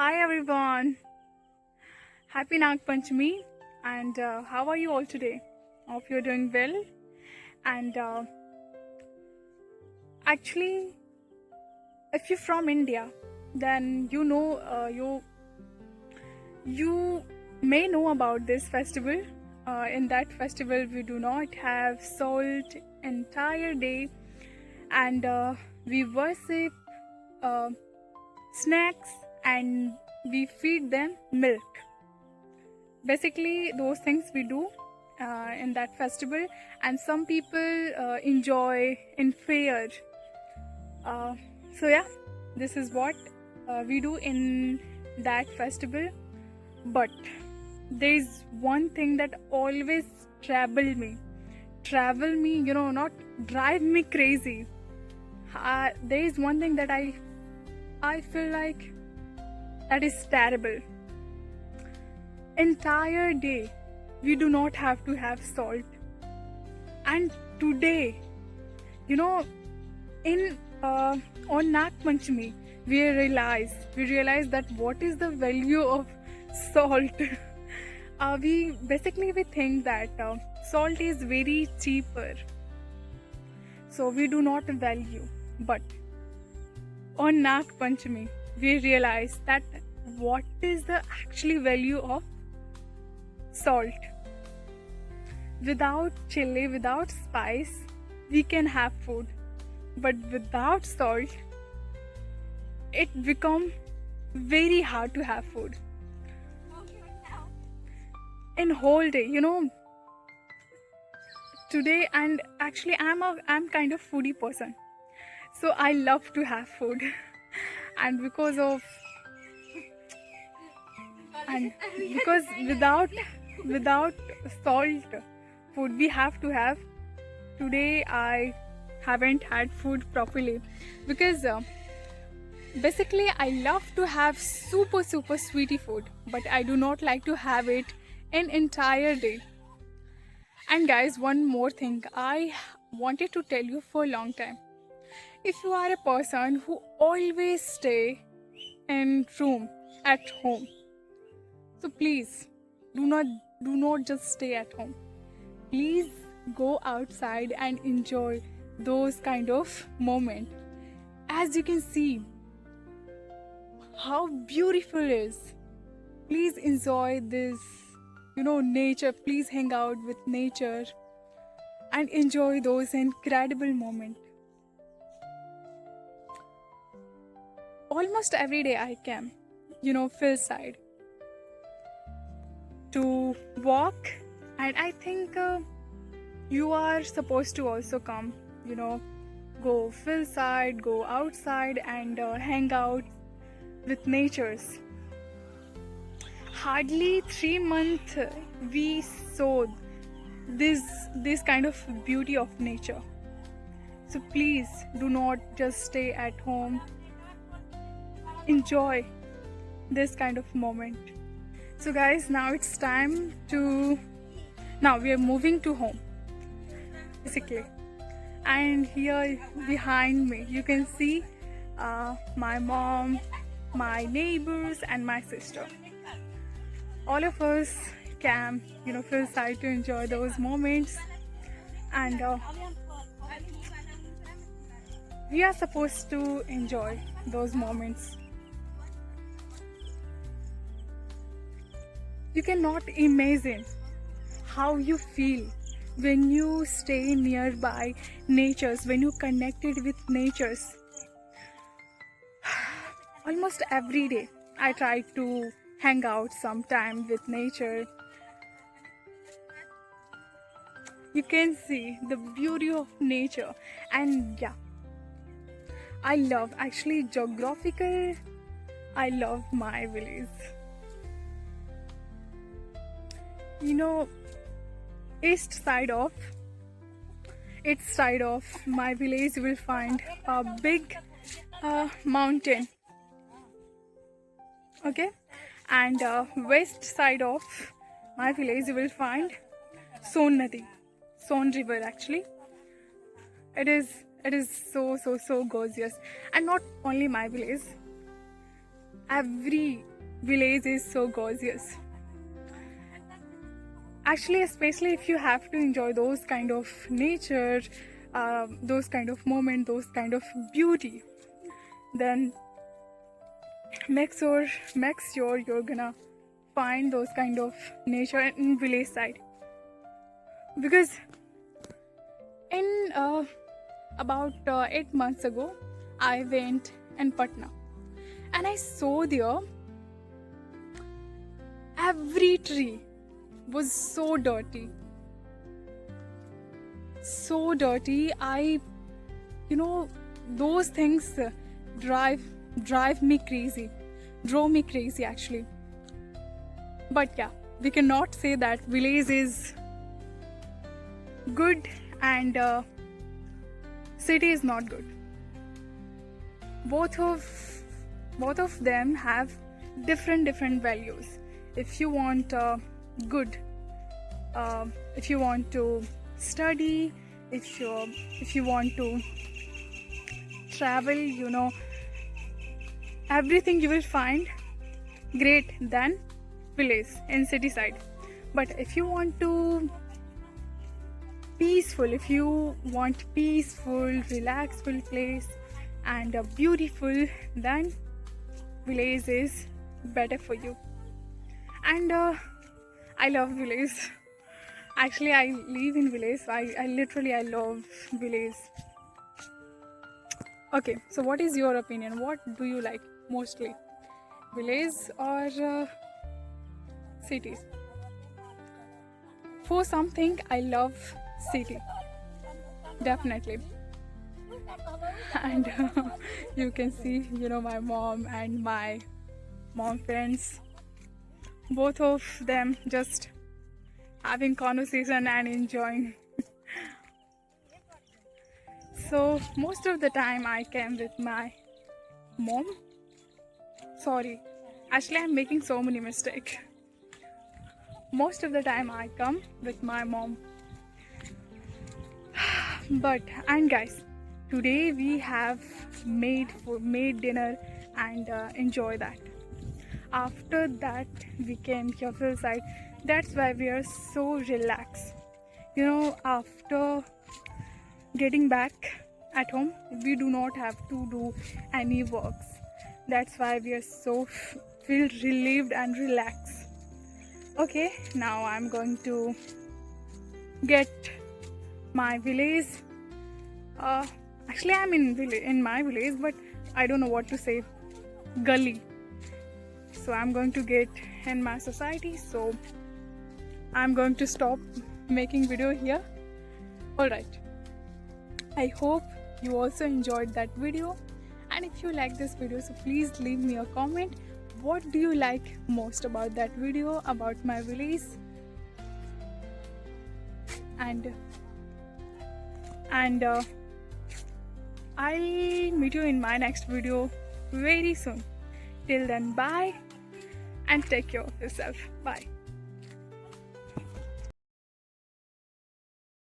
Hi everyone, happy Nag Panchami, and how are you all today? Hope you're doing well. And actually, if you're from India, then you may know about this festival. In that festival, we do not have salt entire day, and we worship uh, snacks and we feed them milk. Basically those things we do in that festival, and some people enjoy in fair. Uh, so yeah, this is what we do in that festival. But there is one thing that always travel me, not drive me crazy. There is one thing that I feel like that is terrible. Entire day we do not have to have salt, and today, you know in on Nag Panchami, we realize that what is the value of salt. We think that salt is very cheaper, so we do not value. But on Nag Panchami, we realize that what is the actually value of salt. Without chili, without spice, we can have food, but without salt, it becomes very hard to have food. In whole day, today, and actually I'm kind of foodie person, so I love to have food. and because of and because without salt food we have to have. Today I haven't had food properly because basically I love to have super sweetie food, but I do not like to have it an entire day. And guys, one more thing I wanted to tell you for a long time. If you are a person who always stay in room at home, so please do not just stay at home. Please go outside and enjoy those kind of moment. As you can see how beautiful it is. Please enjoy this, nature. Please hang out with nature and enjoy those incredible moments. Almost every day I came, Philside to walk, and I think you are supposed to also come, go Philside, go outside and hang out with natures. Hardly 3 months we saw this kind of beauty of nature. So please do not just stay at home. Enjoy this kind of moment. So guys, now it's time to now we are moving to home basically. And here behind me you can see my mom, my neighbors and my sister. All of us can feel excited to enjoy those moments, and we are supposed to enjoy those moments. You cannot imagine how you feel when you stay nearby natures, when you connected with natures. Almost every day I try to hang out sometime with nature. You can see the beauty of nature. And yeah, I love, actually geographical, I love my village. East side of my village you will find a big mountain. Okay, and west side of my village you will find Son Nadi, Son river. Actually, it is so gorgeous. And not only my village, every village is so gorgeous. Actually, especially if you have to enjoy those kind of nature, those kind of moment, those kind of beauty, then make sure you're gonna find those kind of nature in village side. Because in about 8 months ago, I went in Patna, and I saw there every tree was so dirty, so dirty. Those things drive me crazy, drove me crazy actually. But yeah, we cannot say that village is good and city is not good. Both of them have different values. If you want good, if you want to study, if you want to travel, everything you will find great than village in city side. But if you want peaceful, relaxful place and beautiful, then village is better for you. And I love village. Actually, I live in village, so I love village. Okay, so what is your opinion? What do you like mostly, village or cities? For something, I love city, definitely. And you can see, my mom and my mom friends, both of them just having conversation and enjoying. So most of the time I came with my mom. Sorry, actually I'm making so many mistakes. Most of the time I come with my mom. And guys, today we have made dinner and enjoy that. After that we came here for the side. That's why we are so relaxed. After getting back at home, we do not have to do any works. That's why we are so feel relieved and relaxed. Okay, now I'm going to get my village. Actually, I'm in my village, but I don't know what to say. Gully. So I'm going to get in my society. So I'm going to stop making video here. Alright. I hope you also enjoyed that video. And if you like this video, so please leave me a comment. What do you like most about that video, about my village? And I'll meet you in my next video very soon. Till then, bye and take care of yourself. Bye.